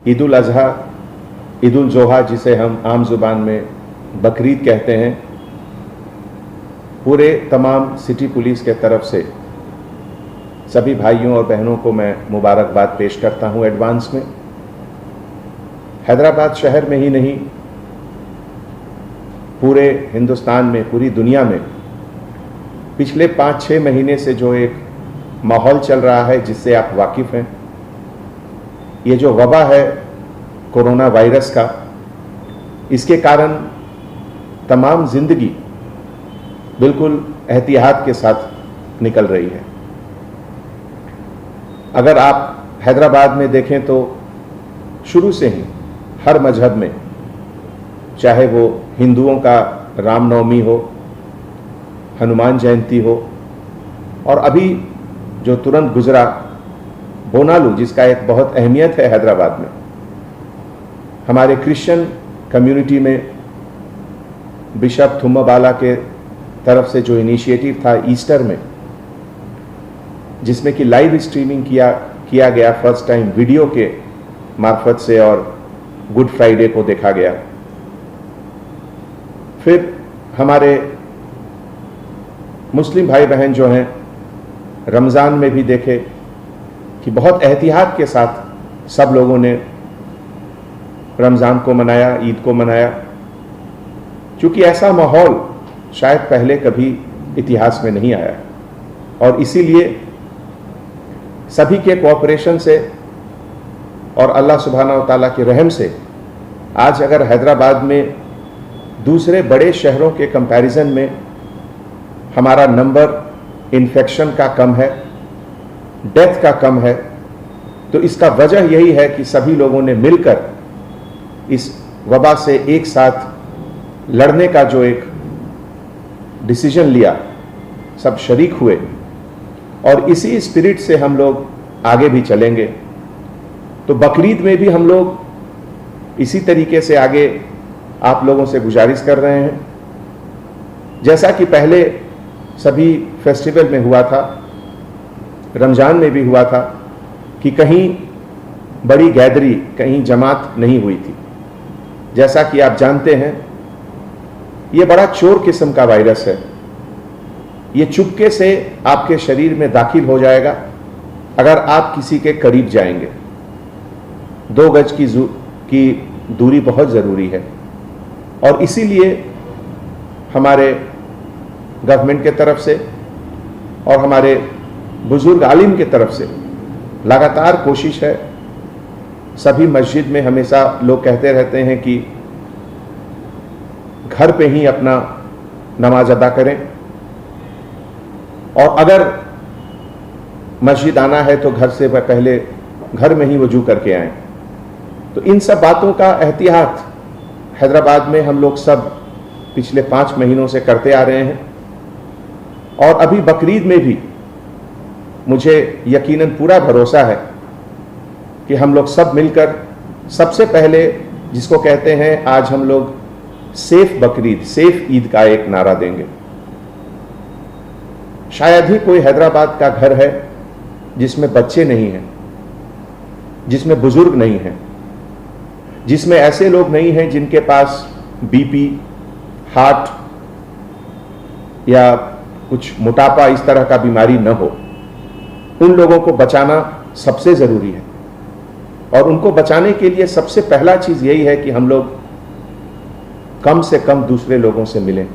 ईद उल अज़हा, ईद उल जोहा जिसे हम आम ज़ुबान में बकरीद कहते हैं, पूरे तमाम सिटी पुलिस के तरफ से सभी भाइयों और बहनों को मैं मुबारकबाद पेश करता हूं एडवांस में। हैदराबाद शहर में ही नहीं, पूरे हिंदुस्तान में, पूरी दुनिया में पिछले 5-6 महीने से जो एक माहौल चल रहा है जिससे आप वाकिफ़ हैं, ये जो वबा है कोरोना वायरस का, इसके कारण तमाम ज़िंदगी बिल्कुल एहतियात के साथ निकल रही है। अगर आप हैदराबाद में देखें तो शुरू से ही हर मजहब में, चाहे वो हिंदुओं का रामनवमी हो, हनुमान जयंती हो, और अभी जो तुरंत गुजरा बोनालू, जिसका एक बहुत अहमियत है हैदराबाद में, हमारे क्रिश्चियन कम्युनिटी में बिशप थुम्माबाला के तरफ से जो इनिशिएटिव था ईस्टर में, जिसमें कि लाइव स्ट्रीमिंग किया गया फर्स्ट टाइम वीडियो के मार्फत से, और गुड फ्राइडे को देखा गया। फिर हमारे मुस्लिम भाई बहन जो हैं, रमज़ान में भी देखे कि बहुत एहतियात के साथ सब लोगों ने रमज़ान को मनाया, ईद को मनाया, क्योंकि ऐसा माहौल शायद पहले कभी इतिहास में नहीं आया, और इसीलिए सभी के कोऑपरेशन से और अल्लाह सुब्हाना व तआला के रहम से आज अगर हैदराबाद में दूसरे बड़े शहरों के कंपैरिजन में हमारा नंबर इन्फेक्शन का कम है, डेथ का कम है, तो इसका वजह यही है कि सभी लोगों ने मिलकर इस वबा से एक साथ लड़ने का जो एक डिसीजन लिया, सब शरीक हुए, और इसी स्पिरिट से हम लोग आगे भी चलेंगे। तो बकरीद में भी हम लोग इसी तरीके से आगे आप लोगों से गुजारिश कर रहे हैं, जैसा कि पहले सभी फेस्टिवल में हुआ था, रमज़ान में भी हुआ था, कि कहीं बड़ी गैदरी, कहीं जमात नहीं हुई थी। जैसा कि आप जानते हैं, ये बड़ा चोर किस्म का वायरस है। ये चुपके से आपके शरीर में दाखिल हो जाएगा अगर आप किसी के करीब जाएंगे। 2 गज की दूरी बहुत ज़रूरी है, और इसीलिए हमारे गवर्नमेंट के तरफ से और हमारे बुजुर्ग आलिम के तरफ से लगातार कोशिश है। सभी मस्जिद में हमेशा लोग कहते रहते हैं कि घर पे ही अपना नमाज अदा करें, और अगर मस्जिद आना है तो घर से पहले घर में ही वजू करके आएं। तो इन सब बातों का एहतियात हैदराबाद में हम लोग सब पिछले 5 महीनों से करते आ रहे हैं, और अभी बकरीद में भी मुझे यकीनन पूरा भरोसा है कि हम लोग सब मिलकर सबसे पहले, जिसको कहते हैं आज हम लोग सेफ बकरीद, सेफ ईद का एक नारा देंगे। शायद ही कोई हैदराबाद का घर है जिसमें बच्चे नहीं हैं, जिसमें बुजुर्ग नहीं हैं, जिसमें ऐसे लोग नहीं हैं जिनके पास बीपी, हार्ट या कुछ मोटापा, इस तरह का बीमारी न हो। उन लोगों को बचाना सबसे ज़रूरी है, और उनको बचाने के लिए सबसे पहला चीज़ यही है कि हम लोग कम से कम दूसरे लोगों से मिलें,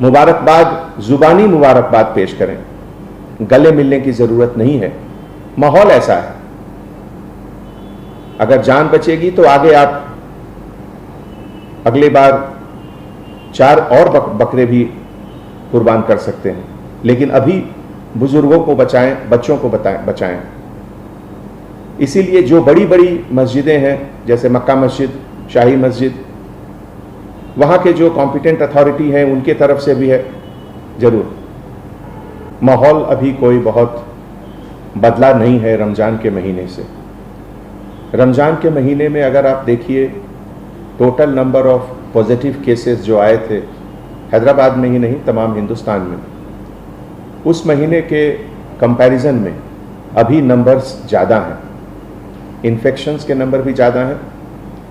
मुबारकबाद, ज़ुबानी मुबारकबाद पेश करें। गले मिलने की ज़रूरत नहीं है, माहौल ऐसा है। अगर जान बचेगी तो आगे आप अगले बार 4 और बकरे भी कुर्बान कर सकते हैं, लेकिन अभी बुजुर्गों को बचाएं, बच्चों को बचाएं। इसीलिए जो बड़ी बड़ी मस्जिदें हैं, जैसे मक्का मस्जिद, शाही मस्जिद, वहाँ के जो कॉम्पिटेंट अथॉरिटी हैं उनके तरफ से भी है ज़रूर। माहौल अभी कोई बहुत बदला नहीं है रमज़ान के महीने से। रमज़ान के महीने में अगर आप देखिए, total number of positive cases जो आए थे हैदराबाद में ही नहीं, तमाम हिंदुस्तान में, उस महीने के कंपैरिजन में अभी नंबर्स ज़्यादा हैं। इन्फेक्शंस के नंबर भी ज़्यादा हैं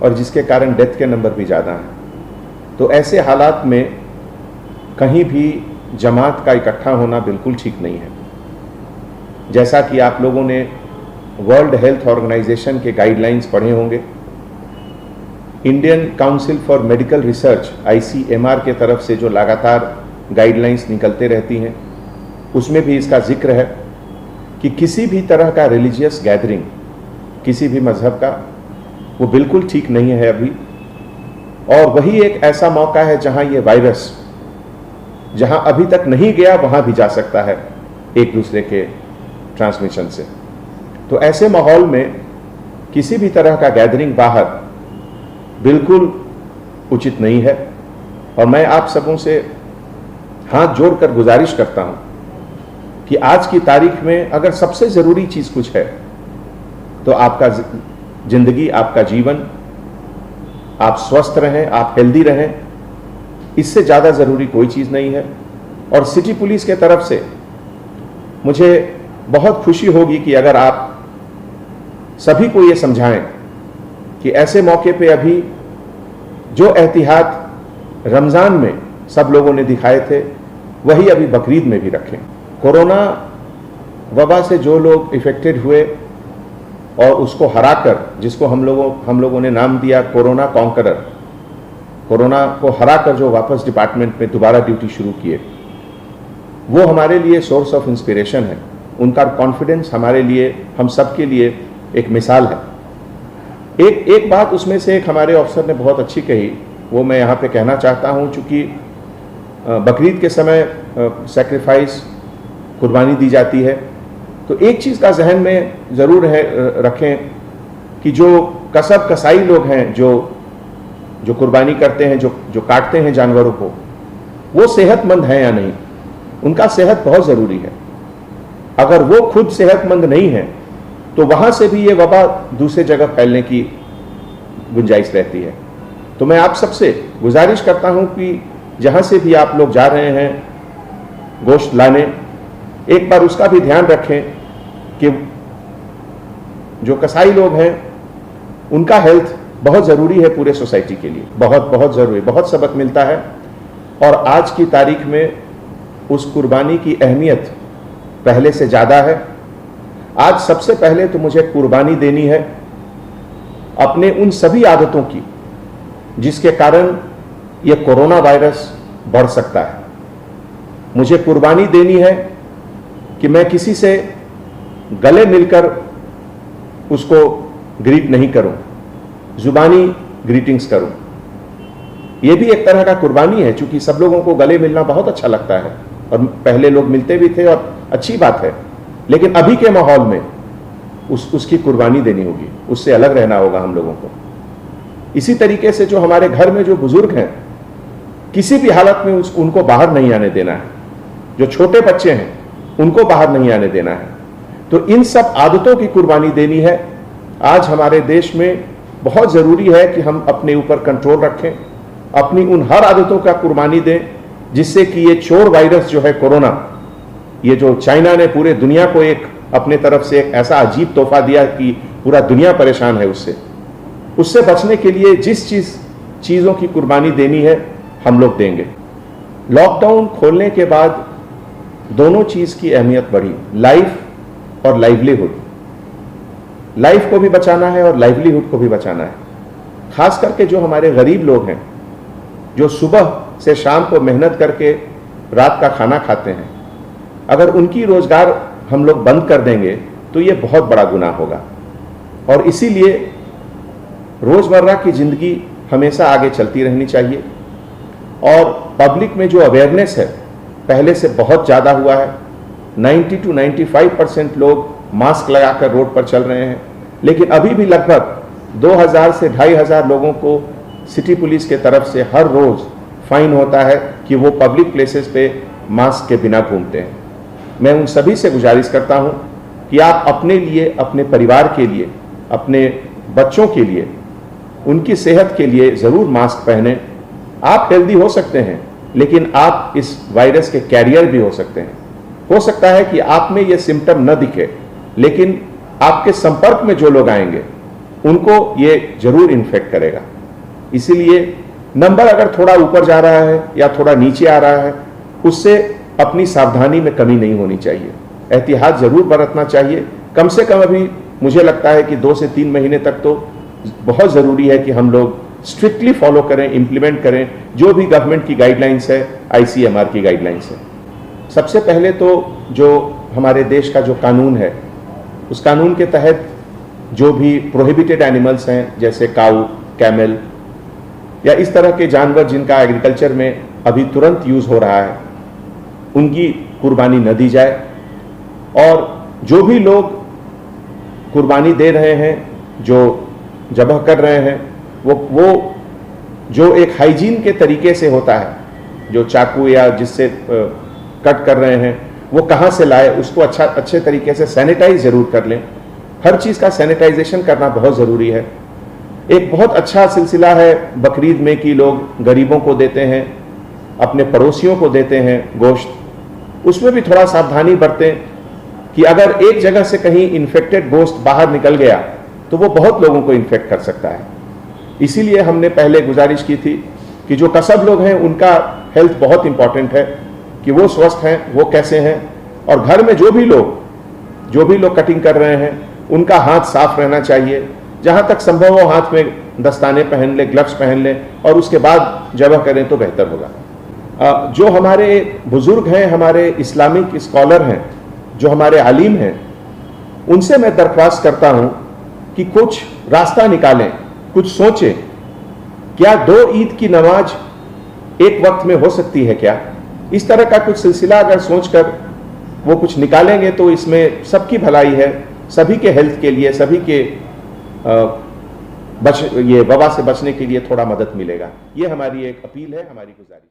और जिसके कारण डेथ के नंबर भी ज़्यादा हैं। तो ऐसे हालात में कहीं भी जमात का इकट्ठा होना बिल्कुल ठीक नहीं है। जैसा कि आप लोगों ने वर्ल्ड हेल्थ ऑर्गेनाइजेशन के गाइडलाइंस पढ़े होंगे, Indian council for medical research ICMR के तरफ से जो लगातार गाइडलाइंस निकलते रहती हैं, उसमें भी इसका जिक्र है कि किसी भी तरह का रिलीजियस गैदरिंग किसी भी मजहब का वो बिल्कुल ठीक नहीं है अभी। और वही एक ऐसा मौका है जहां ये वायरस जहां अभी तक नहीं गया वहां भी जा सकता है एक दूसरे के ट्रांसमिशन से। तो ऐसे माहौल में किसी भी तरह का गैदरिंग बाहर बिल्कुल उचित नहीं है। और मैं आप सबों से हाथ जोड़कर गुजारिश करता हूं कि आज की तारीख में अगर सबसे ज़रूरी चीज़ कुछ है तो आपका जिंदगी, आपका जीवन, आप स्वस्थ रहें, आप हेल्दी रहें, इससे ज़्यादा ज़रूरी कोई चीज़ नहीं है। और सिटी पुलिस के तरफ से मुझे बहुत खुशी होगी कि अगर आप सभी को ये समझाएं कि ऐसे मौके पे अभी जो एहतियात रमज़ान में सब लोगों ने दिखाए थे वही अभी बकरीद में भी रखें। कोरोना वबा से जो लोग इफेक्टेड हुए और उसको हराकर, जिसको हम लोगों ने नाम दिया कोरोना कॉन्करर, कोरोना को हराकर जो वापस डिपार्टमेंट में दोबारा ड्यूटी शुरू किए, वो हमारे लिए सोर्स ऑफ इंस्पिरेशन है। उनका कॉन्फिडेंस हमारे लिए, हम सब के लिए एक मिसाल है। एक बात उसमें से एक हमारे ऑफिसर ने बहुत अच्छी कही, वो मैं यहाँ पे कहना चाहता हूँ। चूँकि बकरीद के समय सैक्रिफाइस, कुर्बानी दी जाती है, तो एक चीज़ का जहन में ज़रूर रखें कि जो कसब कसाई लोग हैं, जो कुर्बानी करते हैं, जो काटते हैं जानवरों को, वो सेहतमंद हैं या नहीं। उनका सेहत बहुत ज़रूरी है। अगर वो खुद सेहतमंद नहीं है तो वहाँ से भी ये वबा दूसरे जगह फैलने की गुंजाइश रहती है। तो मैं आप सबसे गुजारिश करता हूँ कि जहाँ से भी आप लोग जा रहे हैं गोश्त लाने, एक बार उसका भी ध्यान रखें कि जो कसाई लोग हैं उनका हेल्थ बहुत ज़रूरी है पूरे सोसाइटी के लिए, बहुत बहुत ज़रूरी, बहुत सबक मिलता है। और आज की तारीख में उस कुर्बानी की अहमियत पहले से ज़्यादा है। आज सबसे पहले तो मुझे कुर्बानी देनी है अपने उन सभी आदतों की जिसके कारण ये कोरोना वायरस बढ़ सकता है। मुझे कुर्बानी देनी है कि मैं किसी से गले मिलकर उसको ग्रीट नहीं करूं, जुबानी ग्रीटिंग्स करूं। यह भी एक तरह का कुर्बानी है, क्योंकि सब लोगों को गले मिलना बहुत अच्छा लगता है और पहले लोग मिलते भी थे और अच्छी बात है। लेकिन अभी के माहौल में उसकी कुर्बानी देनी होगी, उससे अलग रहना होगा हम लोगों को। इसी तरीके से जो हमारे घर में जो बुजुर्ग हैं, किसी भी हालत में उनको बाहर नहीं आने देना है। जो छोटे बच्चे हैं उनको बाहर नहीं आने देना है। तो इन सब आदतों की कुर्बानी देनी है। आज हमारे देश में बहुत ज़रूरी है कि हम अपने ऊपर कंट्रोल रखें, अपनी उन हर आदतों का कुर्बानी दें जिससे कि ये चोर वायरस जो है कोरोना, ये जो चाइना ने पूरे दुनिया को एक अपने तरफ से एक ऐसा अजीब तोहफा दिया कि पूरा दुनिया परेशान है, उससे बचने के लिए जिस चीज़ों की कुर्बानी देनी है हम लोग देंगे। लॉकडाउन खोलने के बाद दोनों चीज़ की अहमियत बढ़ी, लाइफ और लाइवलीहुड। लाइफ को भी बचाना है और लाइवलीहुड को भी बचाना है। खास करके जो हमारे गरीब लोग हैं, जो सुबह से शाम को मेहनत करके रात का खाना खाते हैं, अगर उनकी रोजगार हम लोग बंद कर देंगे तो ये बहुत बड़ा गुनाह होगा। और इसीलिए रोज़मर्रा की ज़िंदगी हमेशा आगे चलती रहनी चाहिए। और पब्लिक में जो अवेयरनेस है पहले से बहुत ज़्यादा हुआ है। 90 to 95% लोग मास्क लगाकर रोड पर चल रहे हैं, लेकिन अभी भी लगभग 2000 से 2500 लोगों को सिटी पुलिस के तरफ से हर रोज़ फाइन होता है कि वो पब्लिक प्लेसेस पे मास्क के बिना घूमते हैं। मैं उन सभी से गुजारिश करता हूं कि आप अपने लिए, अपने परिवार के लिए, अपने बच्चों के लिए, उनकी सेहत के लिए ज़रूर मास्क पहनें। आप हेल्दी हो सकते हैं, लेकिन आप इस वायरस के कैरियर भी हो सकते हैं। हो सकता है कि आप में ये सिम्टम न दिखे, लेकिन आपके संपर्क में जो लोग आएंगे उनको ये जरूर इन्फेक्ट करेगा। इसीलिए नंबर अगर थोड़ा ऊपर जा रहा है या थोड़ा नीचे आ रहा है, उससे अपनी सावधानी में कमी नहीं होनी चाहिए, एहतियात जरूर बरतना चाहिए। कम से कम अभी मुझे लगता है कि 2 से 3 महीने तक तो बहुत ज़रूरी है कि हम लोग स्ट्रिक्टली फॉलो करें, इम्प्लीमेंट करें जो भी गवर्नमेंट की गाइडलाइंस है, ICMR की गाइडलाइंस है। सबसे पहले तो जो हमारे देश का जो कानून है, उस कानून के तहत जो भी प्रोहिबिटेड एनिमल्स हैं, जैसे काऊ, कैमल या इस तरह के जानवर जिनका एग्रीकल्चर में अभी तुरंत यूज़ हो रहा है, उनकी कुर्बानी न दी जाए। और जो भी लोग कुर्बानी दे रहे हैं, जो ज़बह कर रहे हैं, वो जो एक हाइजीन के तरीके से होता है, जो चाकू या जिससे कट कर रहे हैं, वो कहाँ से लाए, उसको अच्छे तरीके से सैनिटाइज ज़रूर कर लें। हर चीज़ का सैनिटाइजेशन करना बहुत ज़रूरी है। एक बहुत अच्छा सिलसिला है बकरीद में कि लोग गरीबों को देते हैं, अपने पड़ोसियों को देते हैं गोश्त। उसमें भी थोड़ा सावधानी बरतें कि अगर एक जगह से कहीं इन्फेक्टेड गोश्त बाहर निकल गया तो वो बहुत लोगों को इन्फेक्ट कर सकता है। इसीलिए हमने पहले गुजारिश की थी कि जो कसब लोग हैं उनका हेल्थ बहुत इंपॉर्टेंट है, कि वो स्वस्थ हैं, वो कैसे हैं। और घर में जो भी लोग कटिंग कर रहे हैं, उनका हाथ साफ रहना चाहिए। जहाँ तक संभव हो हाथ में दस्ताने पहन लें, ग्लव्स पहन लें और उसके बाद ज़बह करें तो बेहतर होगा। जो हमारे बुजुर्ग हैं, हमारे इस्लामिक स्कॉलर हैं, जो हमारे आलिम हैं, उनसे मैं दरख्वास्त करता हूं कि कुछ रास्ता निकालें, कुछ सोचें। क्या 2 ईद की नमाज एक वक्त में हो सकती है क्या? इस तरह का कुछ सिलसिला अगर सोचकर वो कुछ निकालेंगे तो इसमें सबकी भलाई है, सभी के हेल्थ के लिए, सभी के ये वबा से बचने के लिए थोड़ा मदद मिलेगा। ये हमारी एक अपील है, हमारी गुजारिश।